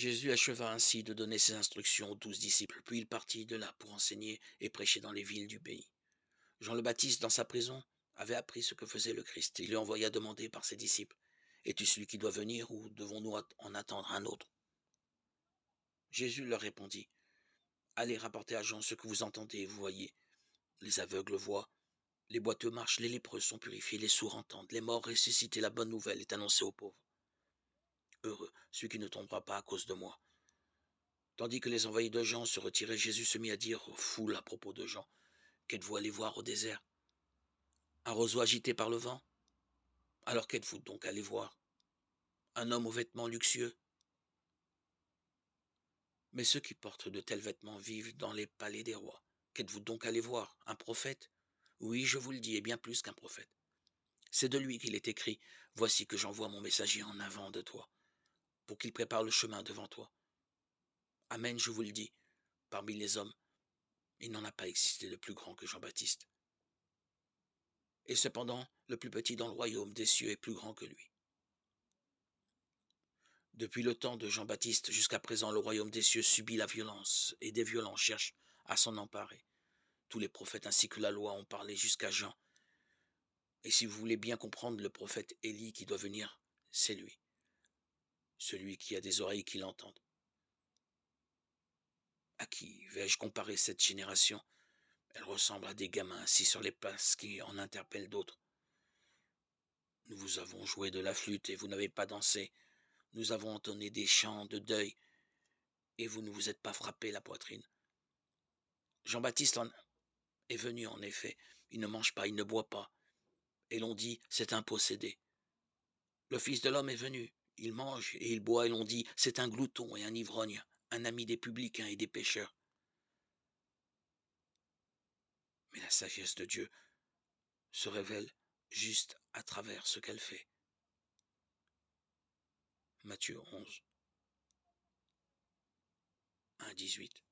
Jésus acheva ainsi de donner ses instructions aux 12 disciples, puis il partit de là pour enseigner et prêcher dans les villes du pays. Jean le Baptiste, dans sa prison, avait appris ce que faisait le Christ. Il lui envoya demander par ses disciples, es-tu celui qui doit venir ou devons-nous en attendre un autre? Jésus leur répondit, allez rapporter à Jean ce que vous entendez et vous voyez. Les aveugles voient, les boiteux marchent, les lépreux sont purifiés, les sourds entendent, les morts ressuscitent et la bonne nouvelle est annoncée aux pauvres. Heureux celui qui ne tombera pas à cause de moi. Tandis que les envahis de Jean se retiraient, Jésus se mit à dire aux foules à propos de Jean, qu'êtes-vous allés voir au désert? Un roseau agité par le vent? Alors qu'êtes-vous donc allés voir? Un homme aux vêtements luxueux? Mais ceux qui portent de tels vêtements vivent dans les palais des rois. Qu'êtes-vous donc allés voir? Un prophète? Oui, je vous le dis, et bien plus qu'un prophète. C'est de lui qu'il est écrit, voici que j'envoie mon messager en avant de toi, pour qu'il prépare le chemin devant toi. Amen, je vous le dis, parmi les hommes, il n'en a pas existé de plus grand que Jean-Baptiste. Et cependant, le plus petit dans le royaume des cieux est plus grand que lui. Depuis le temps de Jean-Baptiste jusqu'à présent, le royaume des cieux subit la violence, et des violents cherchent à s'en emparer. Tous les prophètes ainsi que la loi ont parlé jusqu'à Jean. Et si vous voulez bien comprendre le prophète Élie qui doit venir, c'est lui. Celui qui a des oreilles qui l'entendent. À qui vais-je comparer cette génération? Elle ressemble à des gamins assis sur les places qui en interpellent d'autres. Nous vous avons joué de la flûte et vous n'avez pas dansé. Nous avons entonné des chants de deuil et vous ne vous êtes pas frappé la poitrine. Jean-Baptiste est venu en effet. Il ne mange pas, il ne boit pas. Et l'on dit, c'est un possédé. Le Fils de l'homme est venu. Il mange et il boit et l'on dit, c'est un glouton et un ivrogne, un ami des publicains et des pécheurs. Mais la sagesse de Dieu se révèle juste à travers ce qu'elle fait. Matthieu 11, 1 à 18.